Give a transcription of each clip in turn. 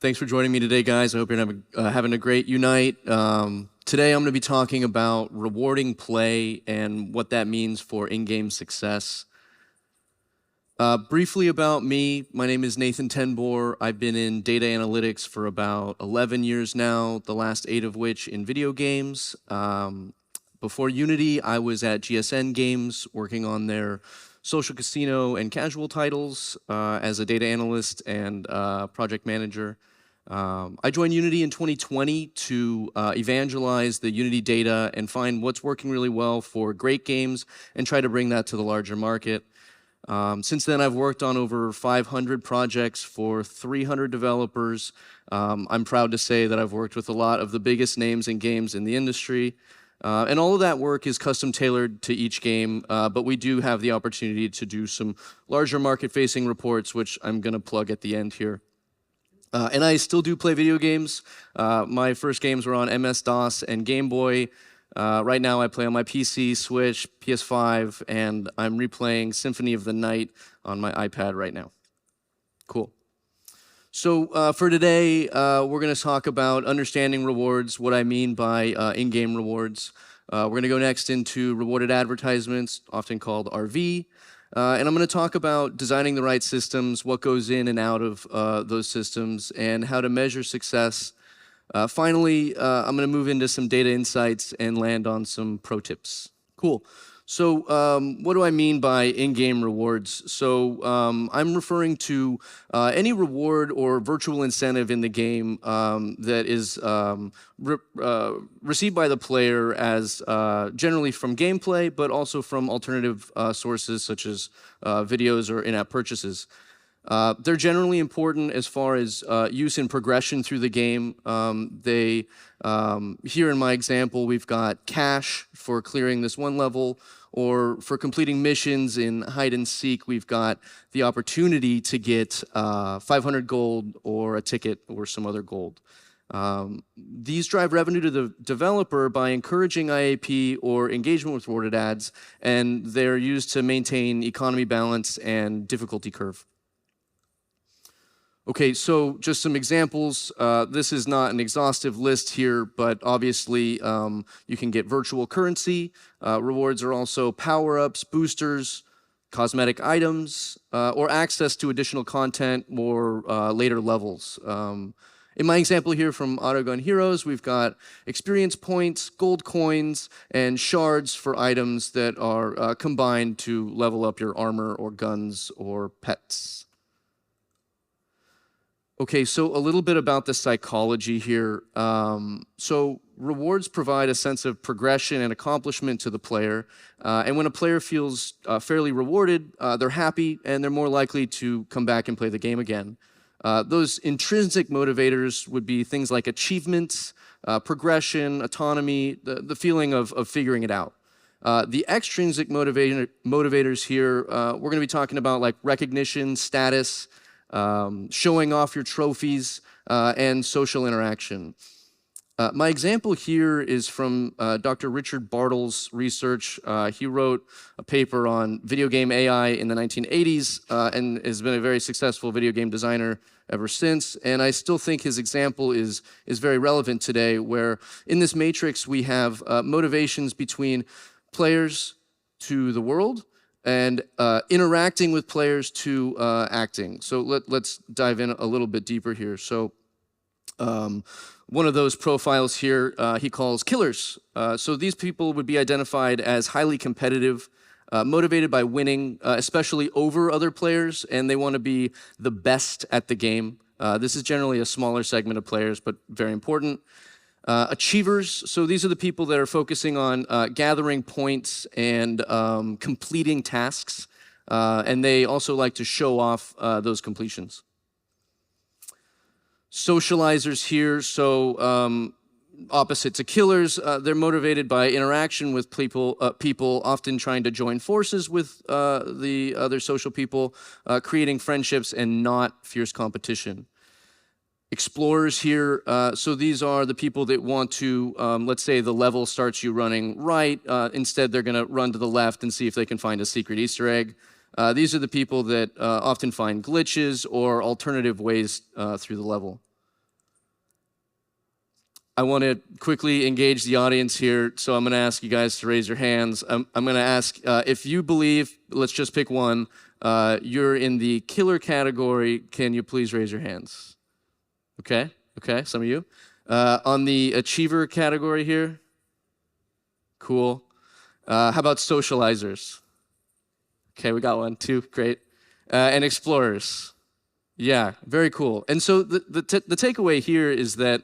Thanks for joining me today, guys. I hope you're having a great Unite. Today, I'm going to be talking about rewarding play and what that means for in-game success. Briefly about me, my name is Nathan TenBoer. I've been in data analytics for about 11 years now, the last 8 of which in video games. Before Unity, I was at GSN Games working on their social casino and casual titles as a data analyst and project manager. I joined Unity in 2020 to evangelize the Unity data and find what's working really well for great games and try to bring that to the larger market. Since then, I've worked on over 500 projects for 300 developers. I'm proud to say that I've worked with a lot of the biggest names in games in the industry. And all of that work is custom tailored to each game, but we do have the opportunity to do some larger market-facing reports, which I'm going to plug at the end here. And I still do play video games. My first games were on MS-DOS and Game Boy. Right now I play on my PC, Switch, PS5, and I'm replaying Symphony of the Night on my iPad right now. Cool. So for today, we're going to talk about understanding rewards, what I mean by in-game rewards. We're going to go next into rewarded advertisements, often called RV. And I'm going to talk about designing the right systems, what goes in and out of those systems, and how to measure success. Finally, I'm going to move into some data insights and land on some pro tips. Cool. So what do I mean by in-game rewards? So I'm referring to any reward or virtual incentive in the game that is received by the player as generally from gameplay, but also from alternative sources such as videos or in-app purchases. They're generally important as far as use and progression through the game. Here in my example, we've got cash for clearing this one level, or for completing missions in hide and seek, we've got the opportunity to get 500 gold or a ticket or some other gold. These drive revenue to the developer by encouraging IAP or engagement with rewarded ads, and they're used to maintain economy balance and difficulty curve. Okay, so just some examples. This is not an exhaustive list here, but obviously you can get virtual currency. Rewards are also power-ups, boosters, cosmetic items, or access to additional content or later levels. In my example here from Autogun Heroes, we've got experience points, gold coins, and shards for items that are combined to level up your armor or guns or pets. Okay, so a little bit about the psychology here. So rewards provide a sense of progression and accomplishment to the player. And when a player feels fairly rewarded, they're happy and they're more likely to come back and play the game again. Those intrinsic motivators would be things like achievements, progression, autonomy, the feeling of figuring it out. The extrinsic motivators here, we're going to be talking about like recognition, status, showing off your trophies, and social interaction. My example here is from Dr. Richard Bartle's research. He wrote a paper on video game AI in the 1980s and has been a very successful video game designer ever since. And I still think his example is very relevant today, where in this matrix we have motivations between players to the world and interacting with players to acting. So let's dive in a little bit deeper here. So one of those profiles here he calls killers. So these people would be identified as highly competitive, motivated by winning, especially over other players, and they want to be the best at the game. This is generally a smaller segment of players, but very important. Achievers, so these are the people that are focusing on gathering points and completing tasks, and they also like to show off those completions. Socializers here, so opposite to killers, they're motivated by interaction with people, often trying to join forces with the other social people, creating friendships and not fierce competition. Explorers here, so these are the people that want to, let's say the level starts you running right, instead they're gonna run to the left and see if they can find a secret Easter egg. These are the people that often find glitches or alternative ways through the level. I want to quickly engage the audience here, so I'm going to ask you guys to raise your hands. I'm going to ask if you believe, let's just pick one, you're in the killer category, can you please raise your hands? Okay, some of you. On the achiever category here? Cool. How about socializers? Okay, we got one, two, great. And explorers? Yeah, very cool. And so the takeaway here is that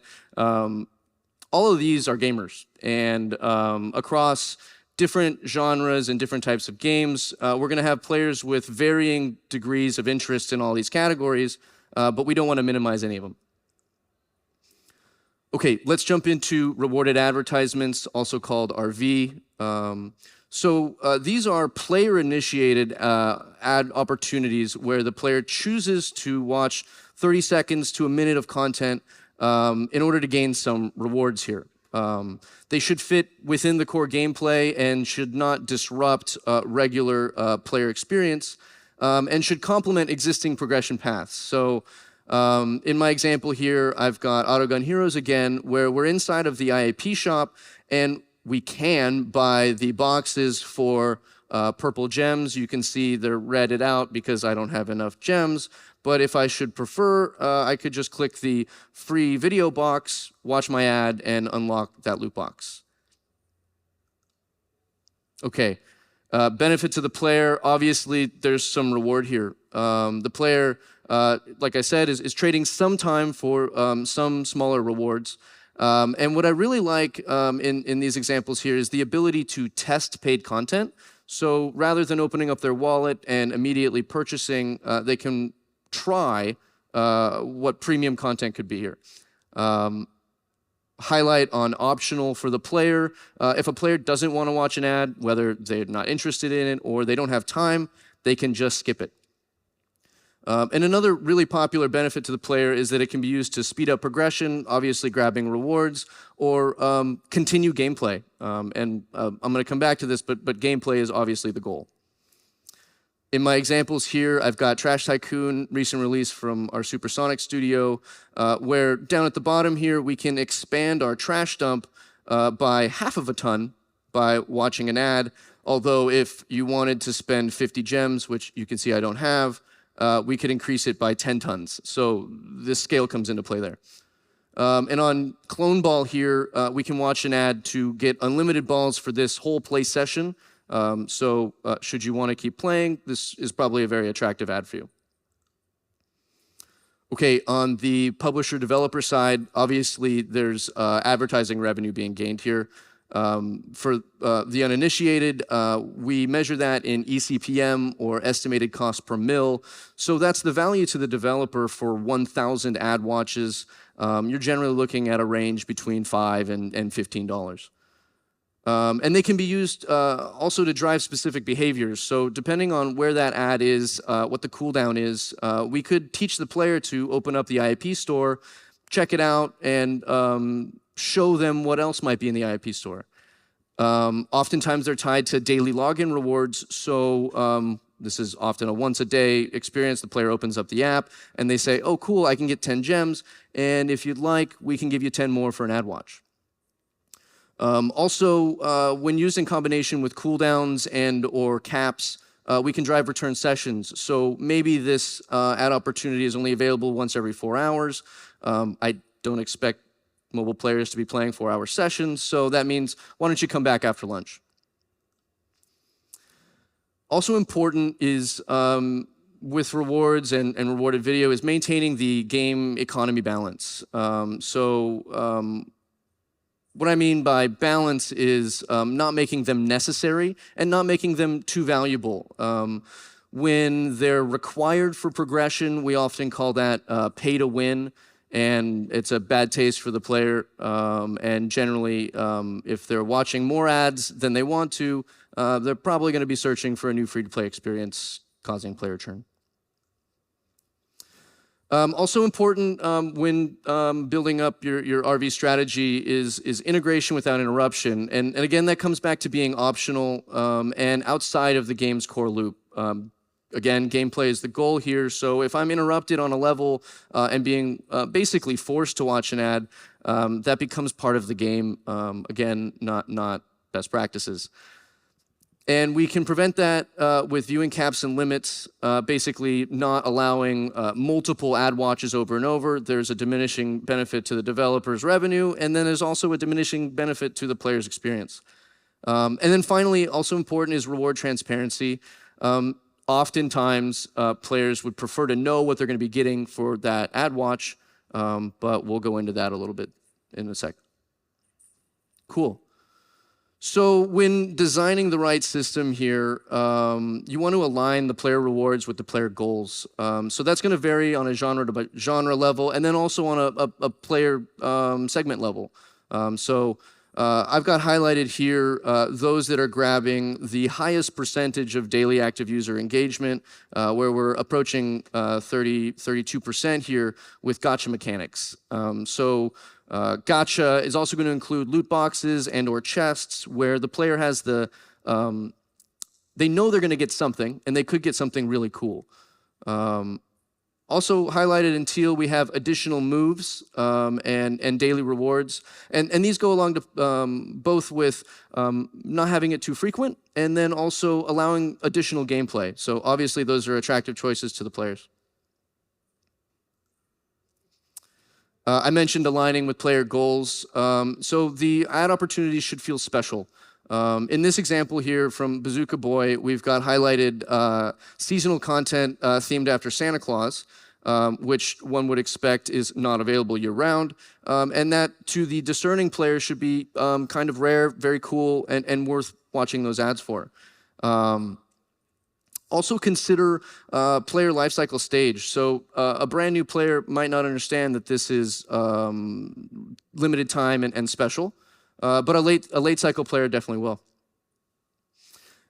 all of these are gamers, and across different genres and different types of games, we're going to have players with varying degrees of interest in all these categories, but we don't want to minimize any of them. Okay, let's jump into rewarded advertisements, also called RV. These are player-initiated ad opportunities where the player chooses to watch 30 seconds to a minute of content in order to gain some rewards here. They should fit within the core gameplay and should not disrupt regular player experience, and should complement existing progression paths. So in my example here, I've got Autogun Heroes again, where we're inside of the IAP shop, and we can buy the boxes for purple gems. You can see they're redded out because I don't have enough gems. But if I should prefer, I could just click the free video box, watch my ad, and unlock that loot box. Okay, benefit to the player. Obviously, there's some reward here. The player, like I said, is trading some time for some smaller rewards. And what I really like in these examples here is the ability to test paid content. So rather than opening up their wallet and immediately purchasing, they can try what premium content could be here. Highlight on optional for the player. If a player doesn't want to watch an ad, whether they're not interested in it or they don't have time, they can just skip it. And another really popular benefit to the player is that it can be used to speed up progression, obviously grabbing rewards, or continue gameplay. I'm going to come back to this, but gameplay is obviously the goal. In my examples here, I've got Trash Tycoon, recent release from our Supersonic studio, where down at the bottom here, we can expand our trash dump by half of a ton by watching an ad. Although if you wanted to spend 50 gems, which you can see I don't have, we could increase it by 10 tons. So this scale comes into play there. And on Clone Ball here, we can watch an ad to get unlimited balls for this whole play session. Should you want to keep playing, this is probably a very attractive ad for you. Okay, on the publisher-developer side, obviously there's advertising revenue being gained here. For the uninitiated, we measure that in eCPM, or estimated cost per mil. So that's the value to the developer for 1,000 ad watches. You're generally looking at a range between $5 and $15. And they can be used also to drive specific behaviors. So depending on where that ad is, what the cooldown is, we could teach the player to open up the IAP store, check it out, and show them what else might be in the IAP store. Oftentimes they're tied to daily login rewards, so this is often a once-a-day experience. The player opens up the app, and they say, oh, cool, I can get 10 gems, and if you'd like, we can give you 10 more for an ad watch. When used in combination with cooldowns and or caps, we can drive return sessions. So maybe this ad opportunity is only available once every 4 hours. I don't expect mobile players to be playing 4-hour sessions, so that means why don't you come back after lunch? Also important is with rewards and rewarded video is maintaining the game economy balance. What I mean by balance is not making them necessary and not making them too valuable. When they're required for progression, we often call that pay to win, and it's a bad taste for the player. And generally, if they're watching more ads than they want to, they're probably going to be searching for a new free-to-play experience, causing player churn. Also important when building up your RV strategy is integration without interruption. And again, that comes back to being optional and outside of the game's core loop. Again, gameplay is the goal here. So if I'm interrupted on a level and being basically forced to watch an ad, that becomes part of the game. Again, not best practices. And we can prevent that with viewing caps and limits, basically not allowing multiple ad watches over and over. There's a diminishing benefit to the developer's revenue, and then there's also a diminishing benefit to the player's experience. And then finally, also important is reward transparency. Oftentimes, players would prefer to know what they're going to be getting for that ad watch, but we'll go into that a little bit in a sec. Cool. So when designing the right system here, you want to align the player rewards with the player goals. So that's going to vary on a genre level, and then also on a player segment level. I've got highlighted here those that are grabbing the highest percentage of daily active user engagement, where we're approaching 32% here with gacha mechanics. Gacha is also going to include loot boxes and or chests where the player has the, they know they're going to get something, and they could get something really cool. Also highlighted in teal, we have additional moves and daily rewards. And these go along to both with not having it too frequent and then also allowing additional gameplay. So obviously those are attractive choices to the players. I mentioned aligning with player goals. So the ad opportunities should feel special. In this example here from Bazooka Boy, we've got highlighted seasonal content themed after Santa Claus, which one would expect is not available year-round, and that to the discerning player should be kind of rare, very cool, and worth watching those ads for. Also consider player lifecycle stage. So a brand new player might not understand that this is limited time and special, but a late cycle player definitely will.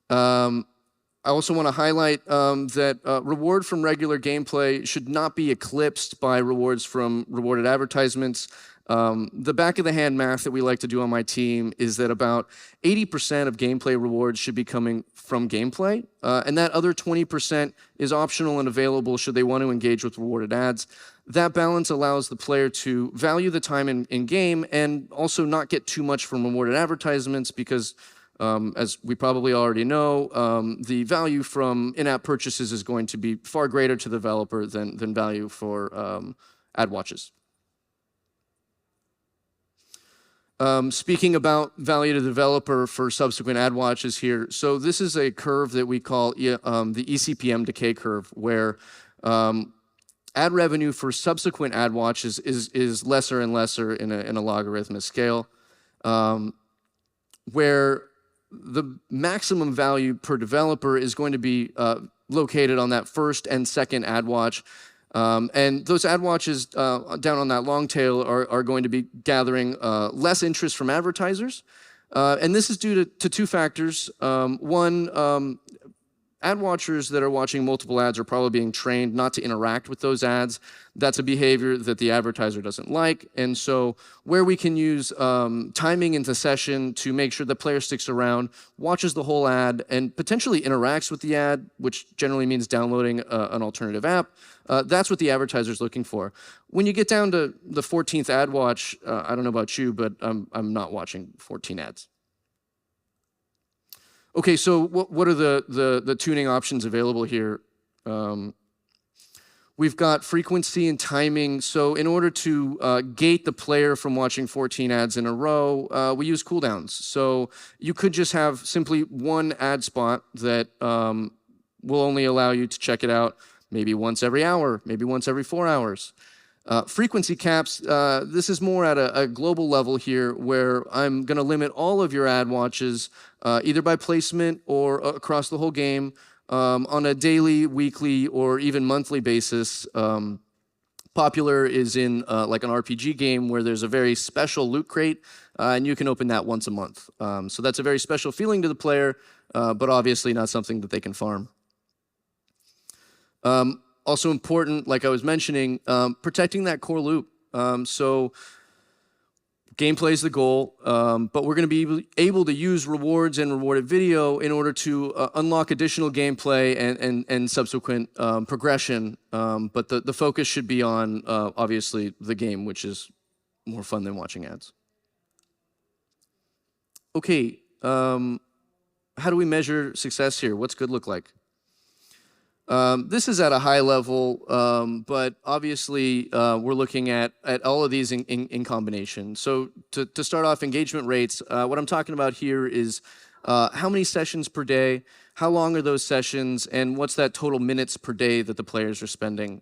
I also want to highlight that reward from regular gameplay should not be eclipsed by rewards from rewarded advertisements. The back of the hand math that we like to do on my team is that about 80% of gameplay rewards should be coming from gameplay, and that other 20% is optional and available should they want to engage with rewarded ads. That balance allows the player to value the time in game and also not get too much from rewarded advertisements because, as we probably already know, the value from in-app purchases is going to be far greater to the developer than value for ad watches. Speaking about value to developer for subsequent ad watches here, so this is a curve that we call the eCPM decay curve, where ad revenue for subsequent ad watches is lesser and lesser in a logarithmic scale, where the maximum value per developer is going to be located on that first and second ad watch. And those ad watches down on that long tail are going to be gathering less interest from advertisers. And this is due to two factors. One, ad watchers that are watching multiple ads are probably being trained not to interact with those ads. That's a behavior that the advertiser doesn't like. And so where we can use timing into session to make sure the player sticks around, watches the whole ad, and potentially interacts with the ad, which generally means downloading an alternative app, that's what the advertiser is looking for. When you get down to the 14th ad watch, I don't know about you, but I'm not watching 14 ads. Okay, so what are the tuning options available here? We've got frequency and timing. So in order to gate the player from watching 14 ads in a row, we use cooldowns. So you could just have simply one ad spot that will only allow you to check it out maybe once every hour, maybe once every 4 hours. Frequency caps, this is more at a global level here where I'm going to limit all of your ad watches either by placement or across the whole game on a daily, weekly, or even monthly basis. Popular is in like an RPG game where there's a very special loot crate and you can open that once a month. So that's a very special feeling to the player, but obviously not something that they can farm. Also important, like I was mentioning, protecting that core loop. So gameplay is the goal, but we're going to be able to use rewards and rewarded video in order to unlock additional gameplay and subsequent progression. But the focus should be on, obviously, the game, which is more fun than watching ads. Okay, how do we measure success here? What's good look like? This is at a high level, but obviously we're looking at all of these in combination. So to start off, engagement rates, what I'm talking about here is how many sessions per day, how long are those sessions, and what's that total minutes per day that the players are spending.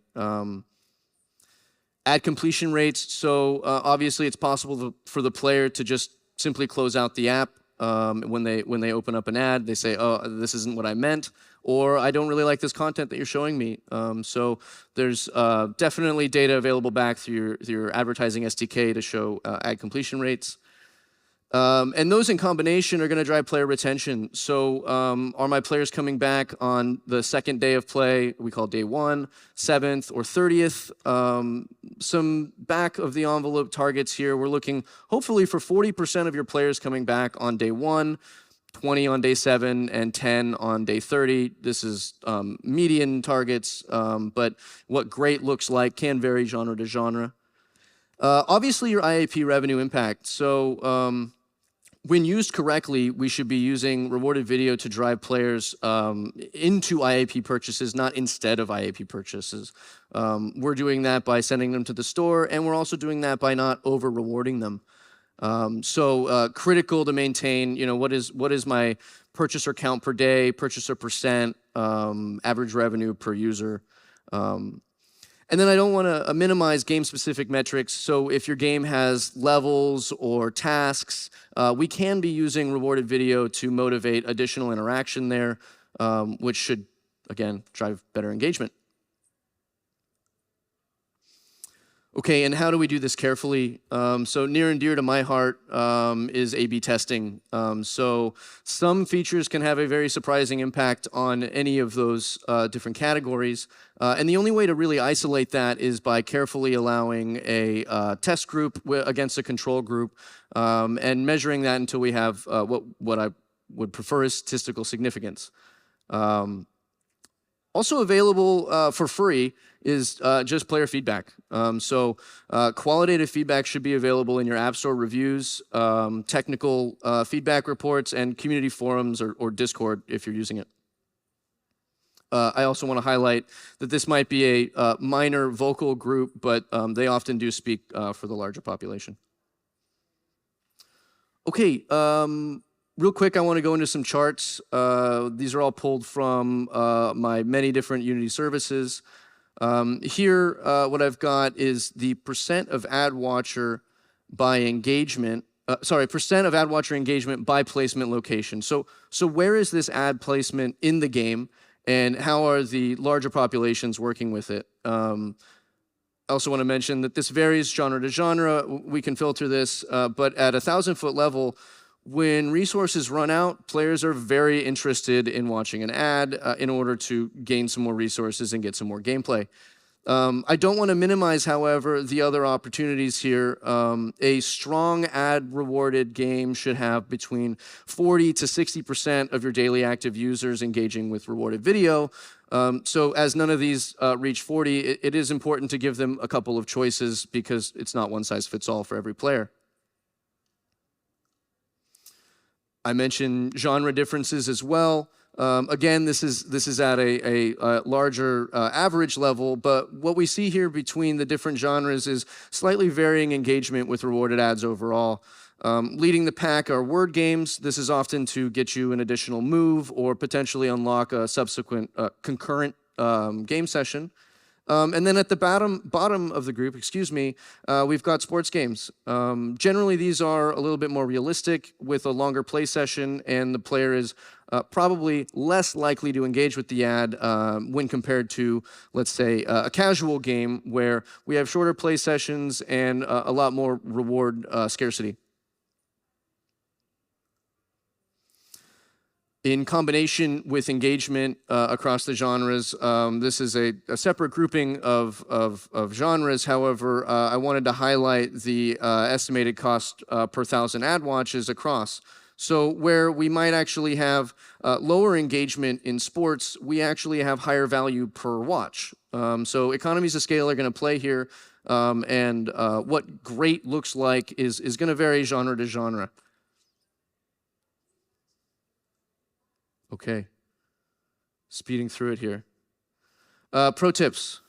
Ad completion rates, so obviously it's possible for the player to just simply close out the app when they open up an ad. They say, oh, this isn't what I meant, or I don't really like this content that you're showing me. So there's definitely data available back through your advertising SDK to show ad completion rates. And those in combination are going to drive player retention. So are my players coming back on the second day of play, we call day 1, 7th, or 30th? Some back of the envelope targets here. We're looking hopefully for 40% of your players coming back on day 1, 20 on day 7, and 10 on day 30. This is median targets, but what great looks like can vary genre to genre. Obviously, your IAP revenue impact. So when used correctly, we should be using rewarded video to drive players into IAP purchases, not instead of IAP purchases. We're doing that by sending them to the store, and we're also doing that by not over-rewarding them. So critical to maintain, what is my purchaser count per day, purchaser percent, average revenue per user. And then I don't want to minimize game-specific metrics. So if your game has levels or tasks, we can be using rewarded video to motivate additional interaction there, which should, again, drive better engagement. Okay, and how do we do this carefully? So near and dear to my heart is A/B testing. So some features can have a very surprising impact on any of those different categories. And the only way to really isolate that is by carefully allowing a test group against a control group and measuring that until we have what I would prefer is statistical significance. Also available for free is just player feedback. So qualitative feedback should be available in your App Store reviews, technical feedback reports, and community forums or Discord if you're using it. I also want to highlight that this might be a minor vocal group, but they often do speak for the larger population. Okay. Real quick, I want to go into some charts. These are all pulled from my many different Unity services. Here, what I've got is the percent of ad watcher by engagement. Percent of ad watcher engagement by placement location. So where is this ad placement in the game, and how are the larger populations working with it? I also want to mention that this varies genre to genre. We can filter this, but at a 1,000-foot level, when resources run out, players are very interested in watching an ad in order to gain some more resources and get some more gameplay. I don't want to minimize, however, the other opportunities here. A strong ad-rewarded game should have between 40 to 60% of your daily active users engaging with rewarded video. So as none of these reach 40, it is important to give them a couple of choices because it's not one size fits all for every player. I mentioned genre differences as well. Again, this is at a larger average level, but what we see here between the different genres is slightly varying engagement with rewarded ads overall. Leading the pack are word games. This is often to get you an additional move or potentially unlock a subsequent concurrent game session. And then at the bottom of the group, we've got sports games. Generally, these are a little bit more realistic with a longer play session, and the player is probably less likely to engage with the ad when compared to, let's say, a casual game where we have shorter play sessions and a lot more reward scarcity. In combination with engagement across the genres, this is a separate grouping of genres. However, I wanted to highlight the estimated cost per 1,000 ad watches across. So where we might actually have lower engagement in sports, we actually have higher value per watch. So economies of scale are going to play here. and what great looks like is going to vary genre to genre. Okay, speeding through it here. Pro tips.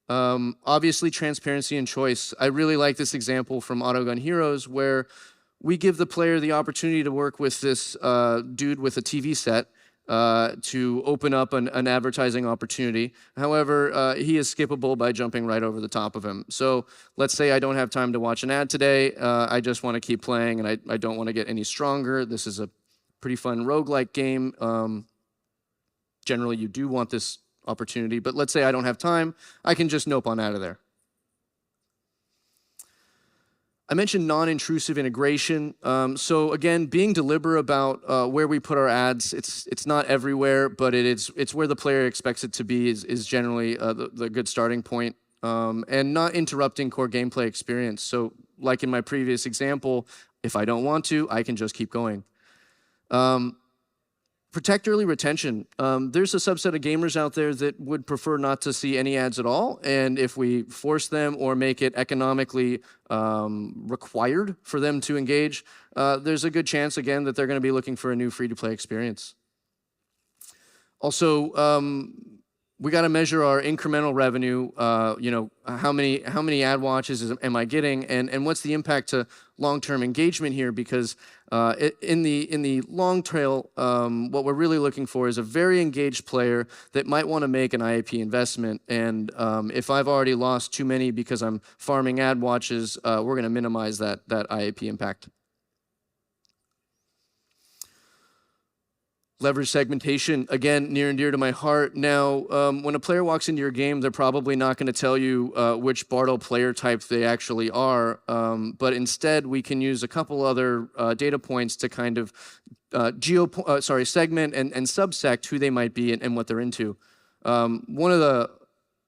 Obviously, transparency and choice. I really like this example from Autogun Heroes where we give the player the opportunity to work with this dude with a TV set to open up an advertising opportunity. However, he is skippable by jumping right over the top of him. So let's say I don't have time to watch an ad today. I just want to keep playing, and I don't want to get any stronger. This is a pretty fun roguelike game. Generally, you do want this opportunity, but let's say I don't have time. I can just nope on out of there. I mentioned non-intrusive integration. So again, being deliberate about where we put our ads. It's not everywhere, but it's where the player expects it to be is generally the good starting point. And not interrupting core gameplay experience. So like in my previous example, if I don't want to, I can just keep going. Protect early retention. There's a subset of gamers out there that would prefer not to see any ads at all, and if we force them or make it economically required for them to engage, there's a good chance, again, that they're going to be looking for a new free-to-play experience. Also, we got to measure our incremental revenue. How many ad watches am I getting, and what's the impact to long-term engagement here? Because in the long trail, what we're really looking for is a very engaged player that might want to make an IAP investment. And if I've already lost too many because I'm farming ad watches, we're going to minimize that IAP impact. Leverage segmentation, again, near and dear to my heart. Now, when a player walks into your game, they're probably not going to tell you which Bartle player type they actually are, but instead we can use a couple other data points to kind of segment and subsect who they might be and what they're into. One of the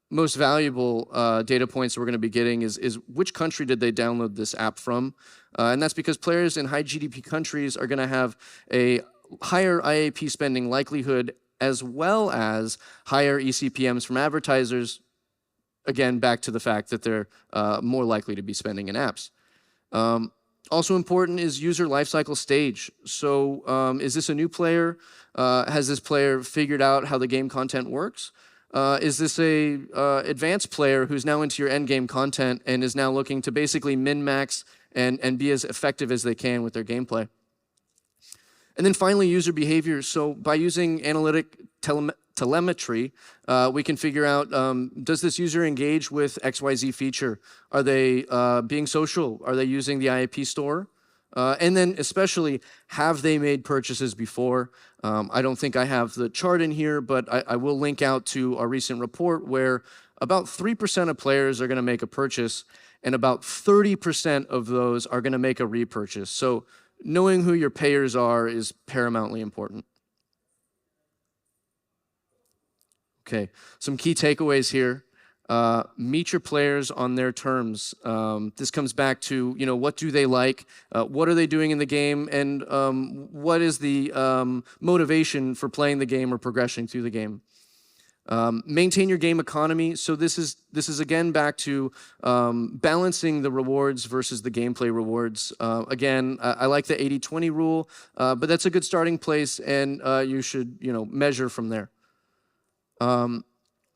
most valuable data points we're going to be getting is which country did they download this app from, and that's because players in high GDP countries are going to have a higher IAP spending likelihood, as well as higher eCPMs from advertisers. Again, back to the fact that they're more likely to be spending in apps. Also important is user lifecycle stage. So is this a new player? Has this player figured out how the game content works? Is this a advanced player who's now into your end game content and is now looking to basically min-max and be as effective as they can with their gameplay? And then finally, user behavior. So by using analytic telemetry, we can figure out, does this user engage with XYZ feature? Are they being social? Are they using the IAP store? And then especially, have they made purchases before? I don't think I have the chart in here, but I will link out to our recent report where about 3% of players are going to make a purchase, and about 30% of those are going to make a repurchase. So knowing who your payers are is paramountly important. Okay, some key takeaways here. Meet your players on their terms. This comes back to, what do they like? What are they doing in the game? And what is the motivation for playing the game or progressing through the game? Maintain your game economy. So this is again back to balancing the rewards versus the gameplay rewards. Again, I like the 80-20 rule, but that's a good starting place, and you should measure from there.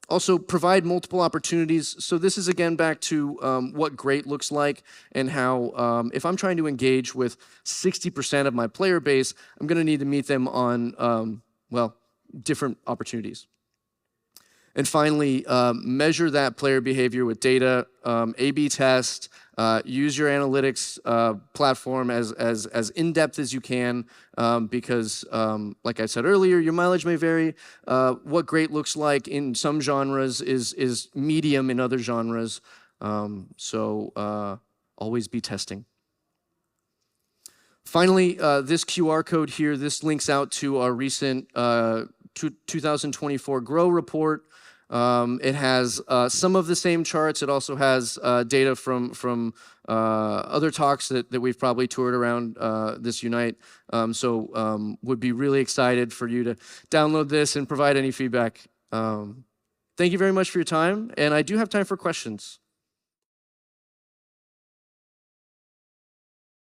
Also, provide multiple opportunities. So this is again back to what great looks like and how if I'm trying to engage with 60% of my player base, I'm going to need to meet them on different opportunities. And finally, measure that player behavior with data, A/B test, use your analytics platform as in-depth as you can, because, like I said earlier, your mileage may vary. What great looks like in some genres is medium in other genres. So always be testing. Finally, this QR code here, this links out to our recent 2024 Grow report. It has some of the same charts. It also has data from other talks that we've probably toured around this Unite. So would be really excited for you to download this and provide any feedback. thank you very much for your time, and I do have time for questions.